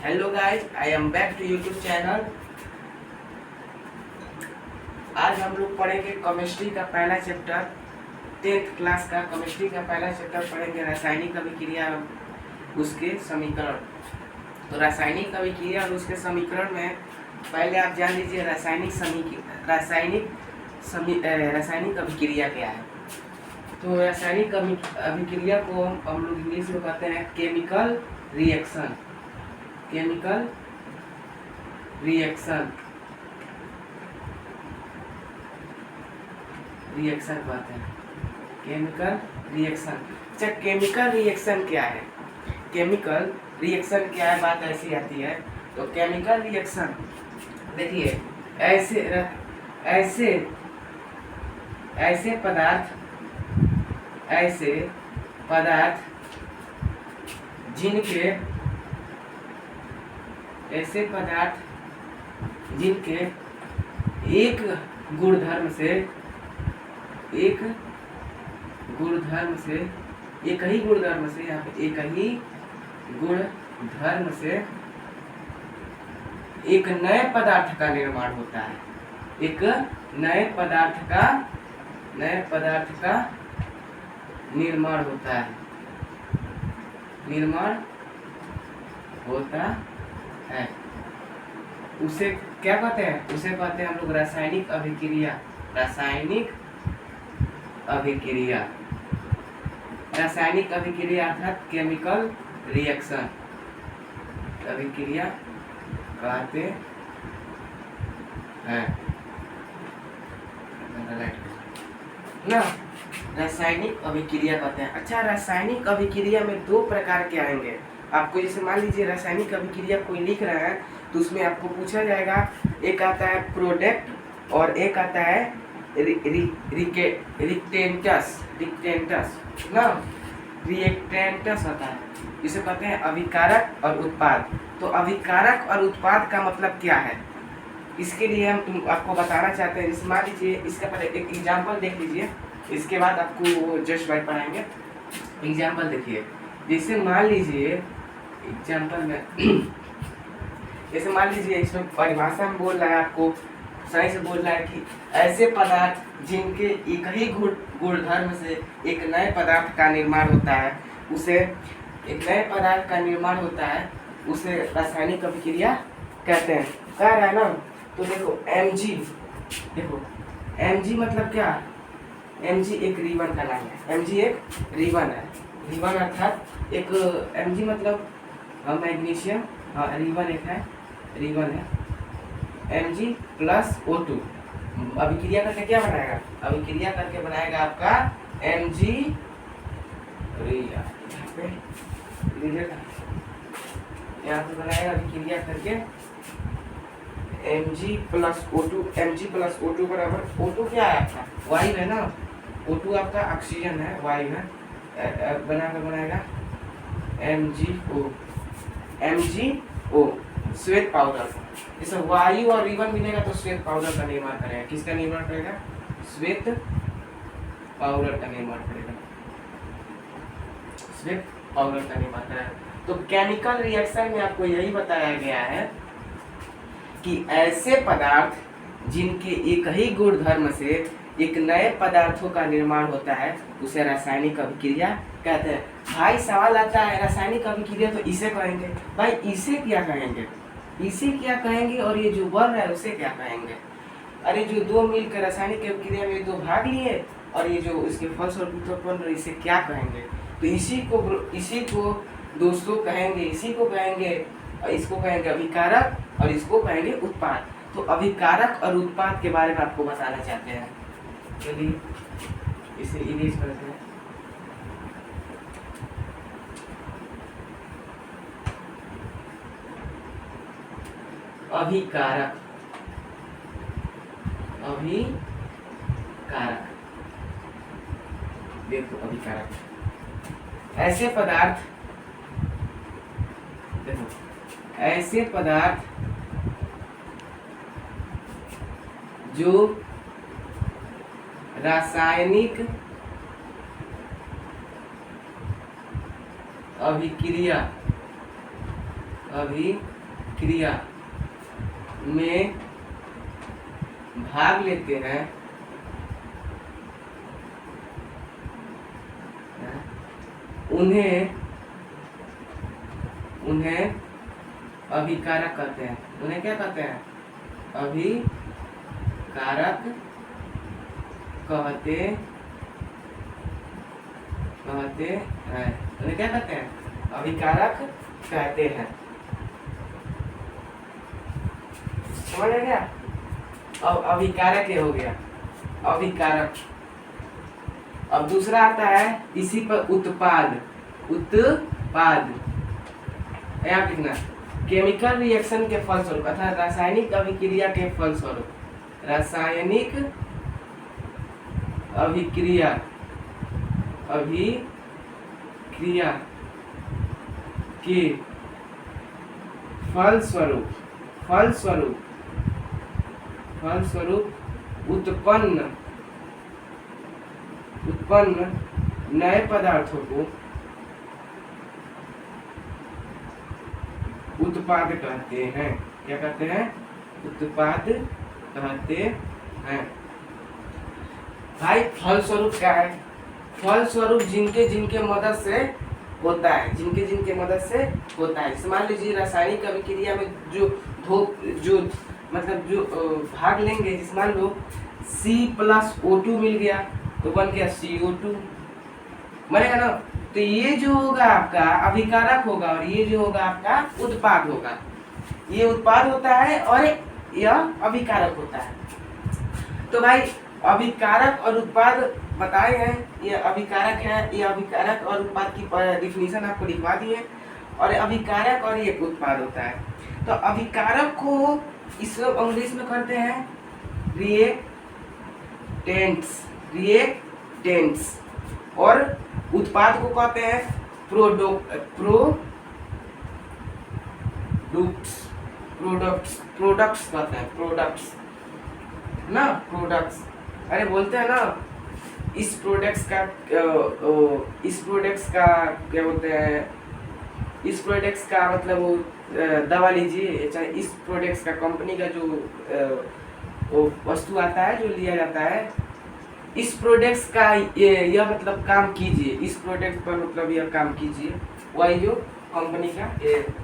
Hello guys, I am back to YouTube channel. आज हम लोग पढ़ेंगे केमिस्ट्री का पहला चैप्टर, 10th क्लास का केमिस्ट्री का पहला चैप्टर पढ़ेंगे, रासायनिक अभिक्रिया उसके समीकरण। तो रासायनिक अभिक्रिया और उसके समीकरण में पहले आप जान लीजिए रासायनिक अभिक्रिया क्या है। तो रासायनिक अभिक्रिया को हम लोग इंग्लिश में कहते हैं केमिकल रिएक्शन। केमिकल रिएक्शन कहते हैं, केमिकल रिएक्शन। अच्छा, केमिकल रिएक्शन क्या है? केमिकल रिएक्शन क्या है, बात ऐसी आती है। तो केमिकल रिएक्शन देखिए, ऐसे ऐसे ऐसे पदार्थ जिनके एक गुणधर्म से एक ही गुणधर्म से एक नए पदार्थ का निर्माण होता है। एक नए पदार्थ का निर्माण होता है। उसे क्या कहते हैं? उसे कहते हैं हम लोग रासायनिक अभिक्रिया। रासायनिक अभिक्रिया अर्थात केमिकल रिएक्शन अभिक्रिया कहते हैं ना। रासायनिक अभिक्रिया कहते हैं। अच्छा, रासायनिक अभिक्रिया में दो प्रकार के आएंगे आपको। जैसे मान लीजिए रासायनिक अभिक्रिया कोई लिख रहा है तो उसमें आपको पूछा जाएगा, एक आता है प्रोडक्ट और एक आता है रिएक्टेंटस होता है। इसे कहते हैं अभिकारक और उत्पाद। तो अभिकारक और उत्पाद का मतलब क्या है, इसके लिए हम आपको बताना चाहते हैं। जैसे मान लीजिए, इसका पहले एक एग्जाम्पल देख लीजिए, इसके बाद आपको जस्ट बाय पढ़ाएंगे। एग्जाम्पल देखिए, जैसे मान लीजिए एग्जाम्पल में जैसे मान लीजिए इसमें परिभाषा में बोल रहा है, आपको सही से बोल रहा है कि ऐसे पदार्थ जिनके एक ही गुणधर्म से एक नए पदार्थ का निर्माण होता है, उसे रासायनिक अभिक्रिया कहते हैं। कह रहा है ना, तो देखो Mg मतलब क्या? Mg एक रिबन का नाम है। Mg एक रिबन है। रिबन अर्थात एक Mg मतलब मैग्नीशियम, रिबन है Mg प्लस O2। अभिक्रिया करके क्या बनाएगा? अभिक्रिया करके बनाएगा आपका Mg, यहाँ पे बनाएगा अभिक्रिया करके Mg प्लस O2 बराबर, O2 क्या है आपका? वायु है ना। O2 आपका ऑक्सीजन है, वायु है। बनाएगा MgO श्वेत पाउडर। जैसे वायु और रिबन मिलेगा तो श्वेत पाउडर का निर्माण करेगा। किसका निर्माण करेगा? श्वेत पाउडर का निर्माण करेगा। तो केमिकल रिएक्शन में आपको यही बताया गया है कि ऐसे पदार्थ जिनके एक ही गुणधर्म से एक नए पदार्थों का निर्माण होता है, उसे रासायनिक अभिक्रिया कहते हैं। भाई सवाल आता है, रासायनिक अभिक्रिया तो इसे कहेंगे। भाई इसे क्या कहेंगे और ये जो बन रहा है उसे क्या कहेंगे? अरे जो दो मिलकर रासायनिक अभिक्रिया में दो भाग लिए और ये जो इसके फलस्वरूप उत्पन्न हो, इसे क्या कहेंगे? तो इसी को दोस्तों कहेंगे, इसको कहेंगे अभिकारक और इसको कहेंगे उत्पाद। तो अभिकारक और उत्पाद के बारे में आपको बताना चाहते हैं। चलिए इसे इरेज करते हैं। अभिकारक देखो, अभिकारक ऐसे पदार्थ जो रासायनिक अभिक्रिया अभिक्रिया में भाग लेते हैं उन्हें अभिकारक कहते हैं। उन्हें क्या कहते हैं? अभिकारक कहते हैं। उन्हें क्या कहते हैं? अभिकारक कहते हैं। समझ आ गया? अब अभिकारक ये हो गया, अभिकारक। अब दूसरा आता है इसी पर उत्पाद। यहाँ कितना? केमिकल रिएक्शन के फलस्वरूप अर्थात रासायनिक अभिक्रिया के फलस्वरूप, रासायनिक अभिक्रिया के फलस्वरूप उत्पन्न नए पदार्थों को उत्पाद कहते हैं। क्या कहते हैं? उत्पाद कहते हैं। भाई फलस्वरूप क्या है? फलस्वरूप जिनके मदद से होता है, जिनके मदद से होता है। जैसे मान लीजिए रासायनिक अभिक्रिया में जो भाग लेंगे, जिस मान लो C+O2 मिल गया तो बन गया CO2, बनेगा ना। तो ये जो होगा आपका अभिकारक होगा और ये जो होगा आपका उत्पाद होगा। ये उत्पाद होता है और यह अभिकारक होता है। तो भाई अभिकारक और उत्पाद बताए हैं, ये अभिकारक है, ये अभिकारक और उत्पाद की डिफिनीशन आपको लिखवा दी है। और अभिकारक और ये उत्पाद होता है। तो अभिकारक को इसको इंग्लिश में करते हैं रिएक्टेंट्स और उत्पाद को कहते हैं प्रोडक्ट्स कहते हैं, प्रोडक्ट्स ना, प्रोडक्ट्स। अरे बोलते हैं ना इस प्रोडक्ट्स का क्या बोलते हैं, इस प्रोडक्ट्स का मतलब वो दवा लीजिए, चाहे इस प्रोडक्ट्स का कंपनी का जो वो वस्तु आता है जो लिया जाता है, इस प्रोडक्ट्स का यह मतलब काम कीजिए, इस प्रोडक्ट पर मतलब यह काम कीजिए, वही जो कंपनी का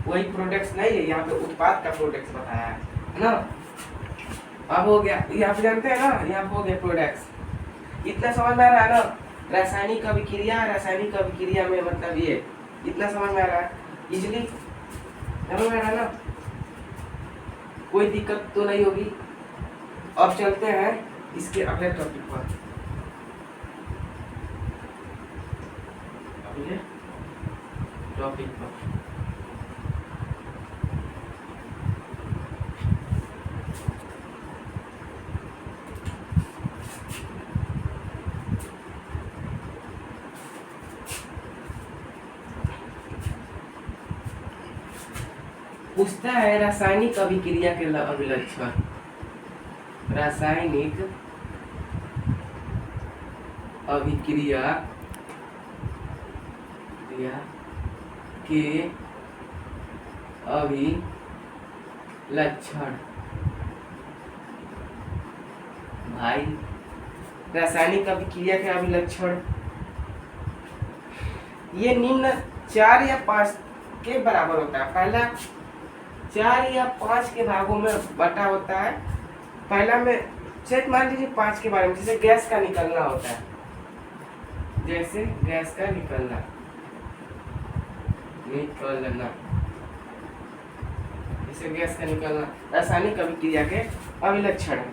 वही प्रोडक्ट्स नहीं है, यहाँ पे उत्पाद का प्रोडक्ट्स बताया है ना। अब हो गया, यहाँ पे जानते हैं ना, यहाँ पे हो गया प्रोडक्ट्स। इतना समझ में आ रहा है ना? रासायनिक अभिक्रिया में मतलब ये इतना समझ में आ रहा है, इजीली समझ में आ रहा है ना, कोई दिक्कत तो नहीं होगी। अब चलते हैं इसके अगले टॉपिक पर। पूछता है रासायनिक अभिक्रिया के अभिलक्षण। रासायनिक अभिक्रिया के अभिलक्षण। भाई रासायनिक अभिक्रिया के अभिलक्षण ये निम्न 4 या 5 के बराबर होता है। पहला 4 या 5 के भागों में बटा होता है। पहला में चेक मान लीजिए 5 के बारे में, जैसे गैस का निकलना होता है, जैसे गैस का निकलना जैसे गैस का निकलना रासायनिक अभिक्रिया के अभिलक्षण है।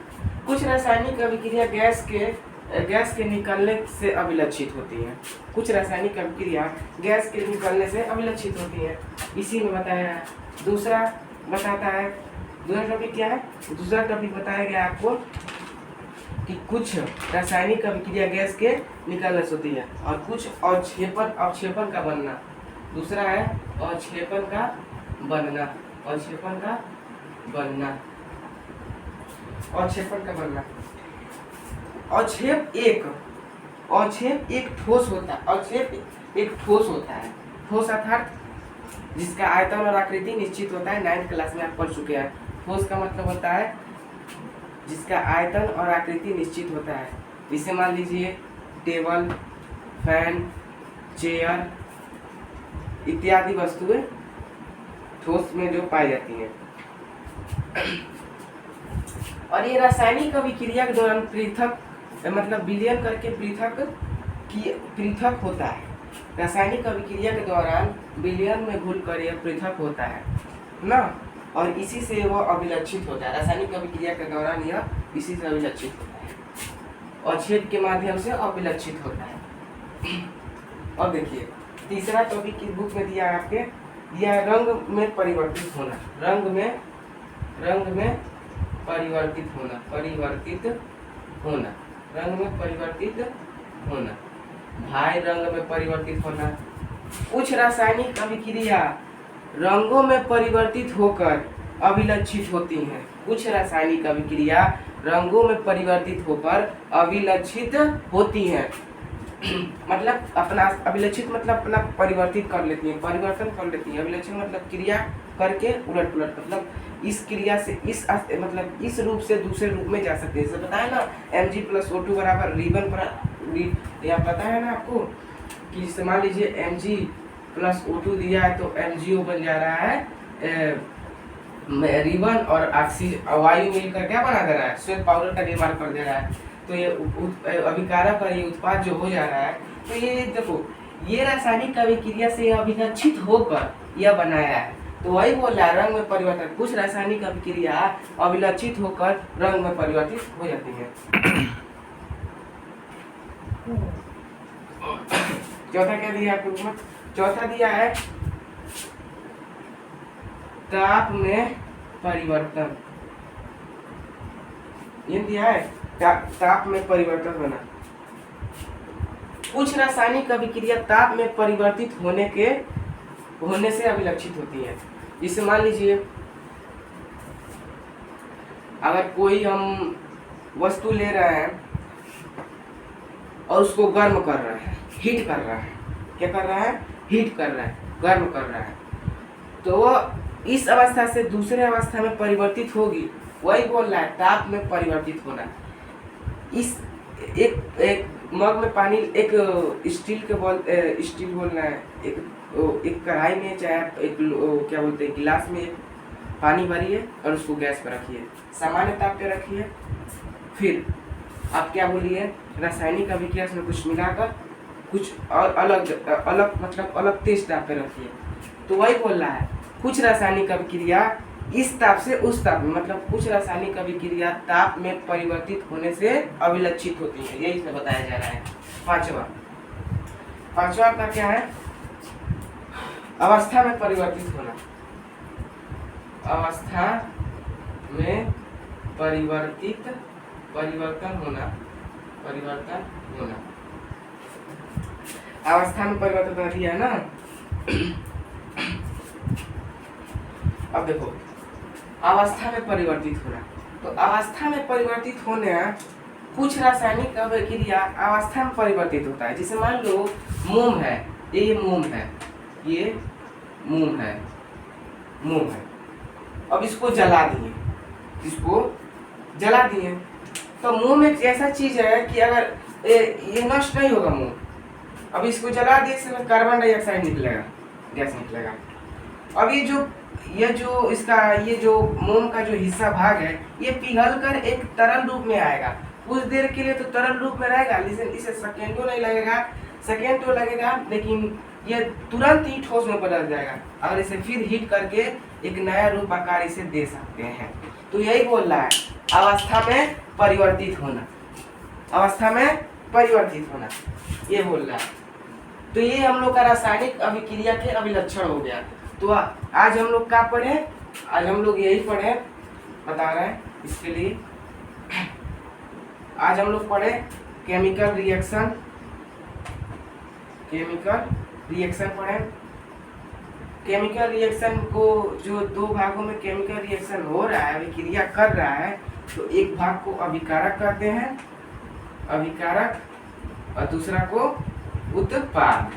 कुछ रासायनिक अभिक्रिया गैस के निकलने से अभिलक्षित होती है, कुछ रासायनिक अभिक्रिया गैस के निकलने से अभिलक्षित होती है, इसी में बताया है। दूसरा बताता है, दूसरा टॉपिक क्या है? दूसरा टॉपिक बताया गया आपको कि कुछ रासायनिक अभिक्रिया गैस के निकलने से होती है और कुछ अवक्षेपण का बनना। दूसरा है अवक्षेपण का बनना। अवक्षेप एक ठोस होता है। ठोस अर्थात जिसका आयतन और आकृति निश्चित होता है। 9th क्लास में आप पढ़ चुके हैं। ठोस का मतलब होता है जिसका आयतन और आकृति निश्चित होता है। इसे मान लीजिए टेबल, फैन, चेयर इत्यादि वस्तुएं ठोस में जो पाई जाती हैं। और ये रासायनिक अभिक्रिया के दौरान पृथक मतलब विलयन करके पृथक होता है। रासायनिक अभिक्रिया के दौरान विलयन में घुलकर यह पृथक होता है ना, और इसी से वह अभिलक्षित होता है। रासायनिक अभिक्रिया के दौरान यह इसी से अभिलक्षित होता है और छेद के माध्यम से अभिलक्षित होता है। और देखिए तीसरा टॉपिक इस बुक में दिया है आपके, यह रंग में परिवर्तित होना। रंग में परिवर्तित होना, रंग में परिवर्तित होना, भाई रंग में परिवर्तित होना। कुछ रासायनिक अभिक्रिया रंगों में परिवर्तित होकर अभिलक्षित होती हैं। कुछ रासायनिक अभिक्रिया रंगों में परिवर्तित होकर अभिलक्षित होती हैं। मतलब अपना अभिलक्षित मतलब अपना परिवर्तित कर लेती हैं, परिवर्तन कर लेती हैं। अभिलक्षित मतलब क्रिया करके उलट पुलट, मतलब इस क्रिया से इस मतलब इस रूप से दूसरे रूप में जा सकते हैं। जैसे बताया ना Mg+O2 बराबर रिबन पर, या पता है ना आपको कि जैसे मान लीजिए Mg+O2 दिया है तो MgO बन जा रहा है रिबन, और ऑक्सीजन वायु मिलकर क्या बना दे रहा है, श्वेत पाउडर का निर्माण कर दे रहा है। तो ये अभिकारक और ये उत्पाद जो हो जा रहा है, तो ये देखो ये रासायनिक अभिक्रिया से अभिलक्षित होकर यह बनाया है। तो वही बोल रहा है रंग में परिवर्तन। कुछ रासायनिक अभिक्रिया अभिलक्षित होकर रंग में परिवर्तित हो जाती है। चौथा क्या दिया आपको? चौथा दिया है ताप में परिवर्तन। ये दिया है ताप में परिवर्तन होना। कुछ रासायनिक अभिक्रिया ताप में परिवर्तित होने से अभिलक्षित होती है। जैसे मान लीजिए अगर कोई हम वस्तु ले रहे हैं और उसको गर्म कर रहा है, हीट कर रहा है, क्या कर रहा है, हीट कर रहा है, गर्म कर रहा है, तो वो इस अवस्था से दूसरे अवस्था में परिवर्तित होगी। वही बोल रहा है ताप में परिवर्तित होना। इस एक मग में पानी, एक स्टील बोलना है, एक कढ़ाई में चाहे एक क्या बोलते हैं गिलास में पानी भरिए और उसको गैस पर रखिए, सामान्य ताप पे रखिए। फिर आप क्या बोलिए, रासायनिक अभिक्रिया में कुछ मिलाकर कुछ और अलग मतलब अलग तेज ताप पे रखिए। तो वही बोल रहा है कुछ रासायनिक अभिक्रिया इस ताप से उस ताप में, मतलब कुछ रासायनिक अभिक्रिया ताप में परिवर्तित होने से अभिलक्षित होती है। यही इसमें बताया जा रहा है। पांचवा का क्या है, अवस्था में परिवर्तित होना। अवस्था में परिवर्तन होना। अवस्था में परिवर्तन दिया है ना। अब देखो अवस्था में परिवर्तित होना, तो अवस्था में परिवर्तित होने कुछ रासायनिक अभिक्रिया अवस्था में परिवर्तित होता है। जैसे मान लो मोम है, ये मोम है, अब इसको जला दिए, तो मोम एक ऐसा चीज है कि अगर ये नष्ट नहीं होगा मोम, अब इसको जला दिए इसमें कार्बन डाइऑक्साइड निकलेगा, गैस निकलेगा। अब ये जो मोम का जो हिस्सा भाग है, ये पिघल कर एक तरल रूप में आएगा। कुछ देर के लिए तो तरल रूप में रहेगा, लेकिन इसे सेकेंडों नहीं लगेगा, सेकेंड तो लगेगा, लेकिन ये तुरंत ही ठोस में बदल जाएगा। अगर इसे फिर हीट करके एक नया रूप आकार इसे दे सकते हैं। तो यही बोल रहा है अवस्था में परिवर्तित होना, ये बोल रहा है। तो ये हम लोग का रासायनिक अभिक्रिया के अभिलक्षण हो गया। तो आज हम लोग क्या पढ़े, आज हम लोग यही पढ़े, बता रहे हैं इसके लिए। आज हम लोग पढ़े केमिकल रिएक्शन पढ़े। केमिकल रिएक्शन को जो दो भागों में केमिकल रिएक्शन हो रहा है, अभिक्रिया कर रहा है, तो एक भाग को अभिकारक कहते हैं, और दूसरा को उत्पाद।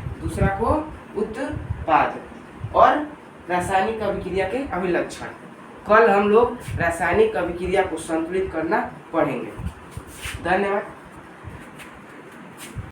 और रासायनिक अभिक्रिया के अभिलक्षण। कल हम लोग रासायनिक अभिक्रिया को संतुलित करना पढ़ेंगे। धन्यवाद।